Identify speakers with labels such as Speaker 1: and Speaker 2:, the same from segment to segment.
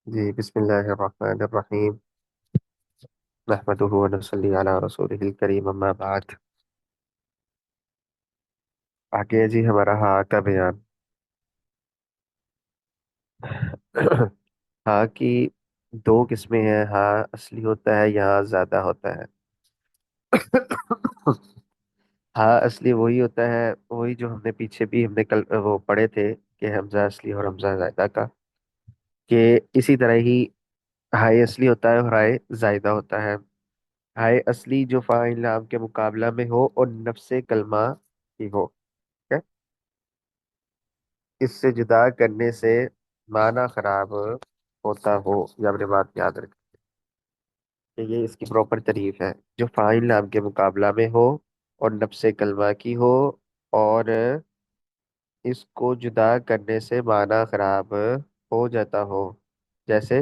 Speaker 1: جی بسم اللہ الرحمن الرحیم نحمدہ و نصلی علی رسولہ الکریم اما بعد۔ آگے جی ہمارا ہاں کا بیان۔ ہاں کی دو قسمیں ہیں، ہاں اصلی ہوتا ہے، یہاں زیادہ ہوتا ہے۔ ہاں اصلی وہی ہوتا ہے، وہی جو ہم نے پیچھے بھی ہم نے کل وہ پڑھے تھے کہ حمزہ اصلی اور حمزہ زائدہ کا، کہ اسی طرح ہی ہائے اصلی ہوتا ہے اور ہائے زائدہ ہوتا ہے۔ ہائے اصلی جو فاعل نام کے مقابلہ میں ہو اور نفس کلمہ کی ہو، ٹھیک ہے؟ اس سے جدا کرنے سے معنی خراب ہوتا ہو، یہ اپنے بات یاد رکھیں کہ یہ اس کی پراپر تعریف ہے۔ جو فاعل نام کے مقابلہ میں ہو اور نفس کلمہ کی ہو اور اس کو جدا کرنے سے معنی خراب ہو جاتا ہو، جیسے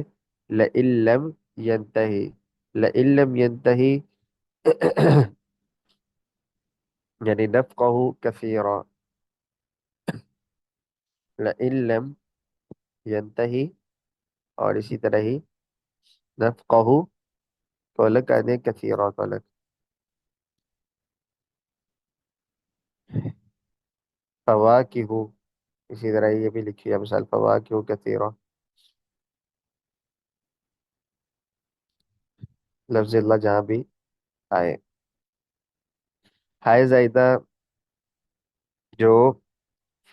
Speaker 1: لئن لم ینتہی، لئن لم ینتہی یعنی نفقہ کثیرا، لئن لم ینتہی، اور اسی طرح ہی نفقہ کو الگ کر دیں، کثیرا کو الگ۔ فواکہ، اسی طرح یہ بھی لکھی ہے مثال فواکہ کثیرا، لفظ اللہ جہاں بھی آئے۔ ہائے زائدہ جو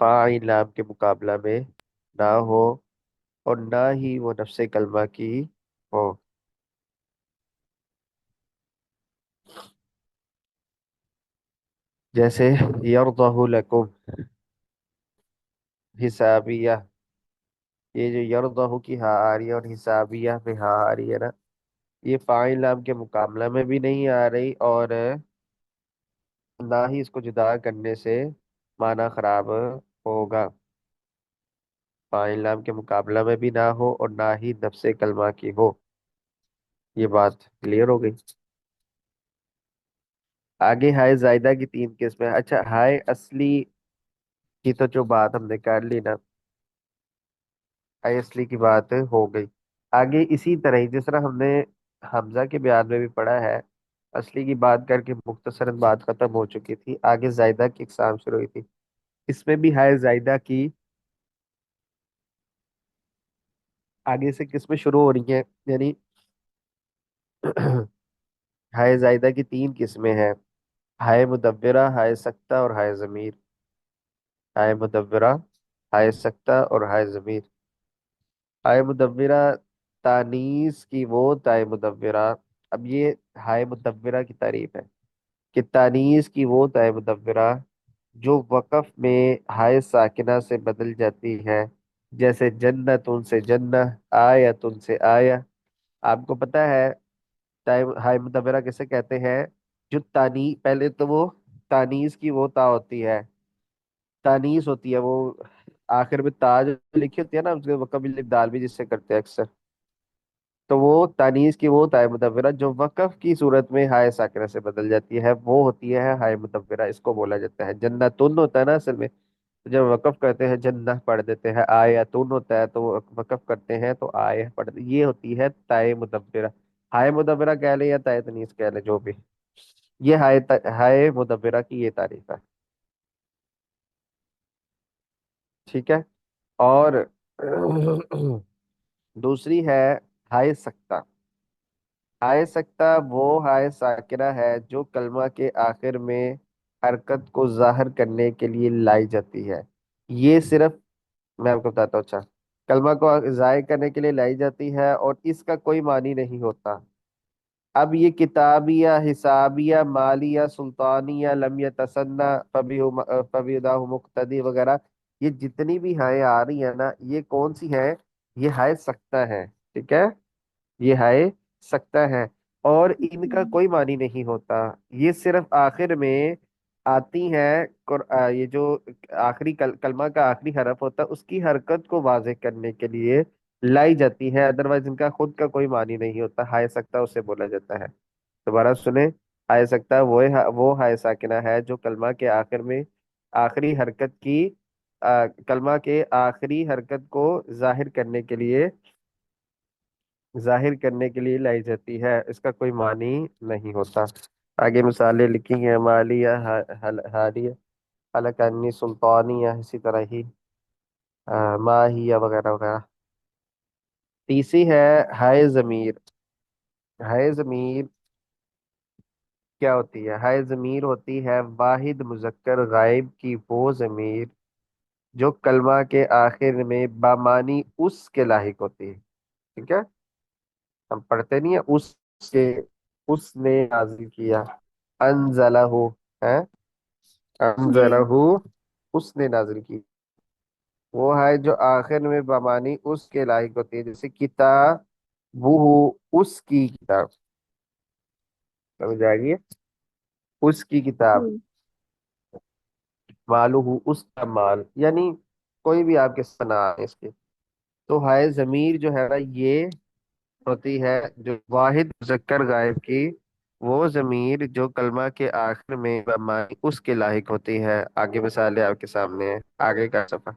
Speaker 1: فاعل نام کے مقابلہ میں نہ ہو اور نہ ہی وہ نفس کلمہ کی ہو، جیسے یرضہ لکم، حسابیہ، یہ جو یرضہ کی ہاں آ رہی ہے اور حسابیہ میں ہاں آ رہی ہے نا، یہ فاعل نام کے مقابلہ میں بھی نہیں آ رہی اور نہ ہی اس کو جدا کرنے سے معنی خراب ہوگا۔ فاعل نام کے مقابلہ میں بھی نہ ہو اور نہ ہی نفس کلمہ کی ہو، یہ بات کلیئر ہو گئی۔ آگے ہائے زائدہ کی تین قسمیں۔ اچھا ہائے اصلی کی تو جو بات ہم نے کر لی نا، ہائے اصلی کی بات ہو گئی۔ آگے اسی طرح ہی جس طرح ہم نے حمزہ کے بیان میں بھی پڑھا ہے، اصلی کی بات کر کے مختصراً بات ختم ہو چکی تھی، آگے زائدہ کی اقسام شروع ہوئی تھی۔ اس میں بھی ہائے زائدہ کی آگے سے قسمیں شروع ہو رہی ہیں، یعنی ہائے زائدہ کی تین قسمیں ہیں: ہائے مدبرہ، ہائے سکتہ اور ہائے ضمیر۔ ہائے مدبرہ، ہائے سکتہ اور ہائے ضمیر۔ ہائے مدبرہ تانیث کی وہ تائے مدبرہ، اب یہ ہائے مدبرہ کی تعریف ہے کہ تانیث کی وہ تائے مدبرہ جو وقف میں ہائے ساکنہ سے بدل جاتی ہے، جیسے جنتن سے جنہ، آیتن سے آیا۔ آپ کو پتہ ہے ہائے مدبرہ کیسے کہتے ہیں؟ جو تانی پہلے تو وہ تانیث کی وہ تا ہوتی ہے، تانیث ہوتی ہے وہ آخر میں تاج لکھی ہوتی ہے نا، اس کے وقف بھی دال بھی جس سے کرتے ہیں اکثر، تو وہ تانیث کی وہ تائے مدبرہ جو وقف کی صورت میں ہائے ساکنہ سے بدل جاتی ہے، وہ ہوتی ہے ہائے مدبرہ، اس کو بولا جاتا ہے۔ جنتن ہوتا ہے نا اصل میں، جب وقف کرتے ہیں جنہ پڑھ دیتے ہیں، آیتن ہوتا ہے تو وقف کرتے ہیں تو آیہ پڑھ دیتے، یہ ہوتی ہے تائے مدبرہ۔ ہائے مدبرہ کہہ لیں یا تائے تنیس کہہ لیں، جو بھی، یہ ہائے مدبرہ کی یہ تعریف ہے، ٹھیک ہے؟ اور دوسری ہے ہائے سکتہ۔ ہائے سکتہ وہ ہائے ساکنہ ہے جو کلمہ کے آخر میں حرکت کو ظاہر کرنے کے لیے لائی جاتی ہے۔ یہ صرف، میں آپ کو بتاتا ہوں، اچھا، کلمہ کو ظاہر کرنے کے لیے لائی جاتی ہے اور اس کا کوئی معنی نہیں ہوتا۔ اب یہ کتابیہ، حسابیہ، مالیہ، سلطانیہ، لم یتسنہ، فبیداہ مقتدی وغیرہ، یہ جتنی بھی ہائے آ رہی ہیں نا، یہ کون سی ہیں؟ یہ ہائے سکتہ ہے، ٹھیک ہے؟ یہ ہائے سکتہ ہے اور ان کا کوئی معنی نہیں ہوتا، یہ صرف آخر میں آتی ہیں۔ یہ جو آخری کلمہ کا آخری حرف ہوتا ہے اس کی حرکت کو واضح کرنے کے لیے لائی جاتی ہے، ادروائز ان کا خود کا کوئی معنی نہیں ہوتا۔ ہائے سکتہ اسے بولا جاتا ہے۔ دوبارہ سنیں، ہائے سکتہ وہ ہائے ساکنہ ہے جو کلمہ کے آخر میں آخری حرکت کی کلمہ کے آخری حرکت کو ظاہر کرنے کے لیے ظاہر کرنے کے لیے لائی جاتی ہے، اس کا کوئی معنی نہیں ہوتا۔ آگے مثالیں لکھی ہیں، مالیہ، حالیہ، حلقانی، سلطانیہ، اسی طرح ہی ماہیہ وغیرہ وغیرہ۔ تیسری ہے ہائے ضمیر۔ ہائے ضمیر کیا ہوتی ہے؟ ہائے ضمیر ہوتی ہے واحد مذکر غائب کی وہ ضمیر جو کلمہ کے آخر میں بامانی اس کے لاحق ہوتی ہے۔ ٹھیک ہے، ہم پڑھتے نہیں ہیں اس سے، اس نے نازل کیا، انزلہ ہے،
Speaker 2: جی
Speaker 1: انزلہ اس نے نازل کی، وہ ہے جو آخر میں بامانی اس کے لاحق ہوتی ہے، جیسے کتاب وہ، اس کی کتاب، سمجھ آ گئی ہے؟ اس کی کتاب،
Speaker 2: جی
Speaker 1: مالو اس کا مال، یعنی کوئی بھی آپ کے ثنا ہے اس کے۔ تو ہائے ضمیر جو ہے نا، یہ ہوتی ہے جو واحد مذکر غائب کی وہ ضمیر جو کلمہ کے آخر میں بمعنی اس کے لاحق ہوتی ہے۔ آگے مثالیں آپ کے سامنے ہیں، آگے کا صفحہ۔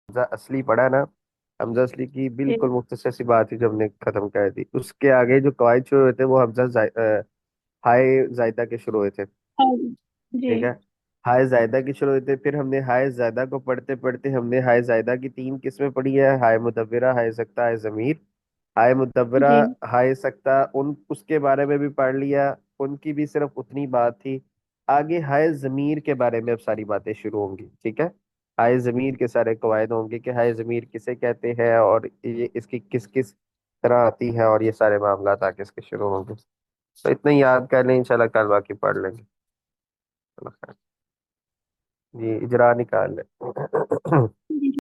Speaker 1: حمزہ اصلی پڑھا نا، حمزہ اصلی کی
Speaker 2: جی
Speaker 1: بالکل مختصر سی بات تھی جو ہم نے ختم کر دی، اس کے آگے جو قواعد شروع ہوئے تھے وہ حمزہ ہائے زائدہ کے شروع ہوئے تھے۔
Speaker 2: ہاں جی
Speaker 1: ٹھیک ہے، ہائے زائدہ کی شروع ہوتے، پھر ہم نے ہائے زائدہ کو پڑھتے پڑھتے ہم نے ہائے زائدہ کی تین قسمیں پڑھی ہے، ہائے مدورہ، ہائے سکتہ، ہائے ضمیر۔ ہائے مدورہ،
Speaker 2: جی
Speaker 1: ہائے سکتہ، اس کے بارے میں بھی پڑھ لیا، ان کی بھی صرف اتنی بات تھی۔ آگے ہائے ضمیر کے بارے میں اب ساری باتیں شروع ہوں گی، ٹھیک ہے؟ ہائے ضمیر کے سارے قواعد ہوں گے کہ ہائے ضمیر کسے کہتے ہیں اور یہ اس کی کس کس طرح آتی ہے، اور یہ سارے معاملات آگے اس کے شروع ہوں گے۔ تو اتنا ہی یاد کر لیں، انشاءاللہ کل باقی پڑھ لیں گے۔ جی اجرا نکال لیں۔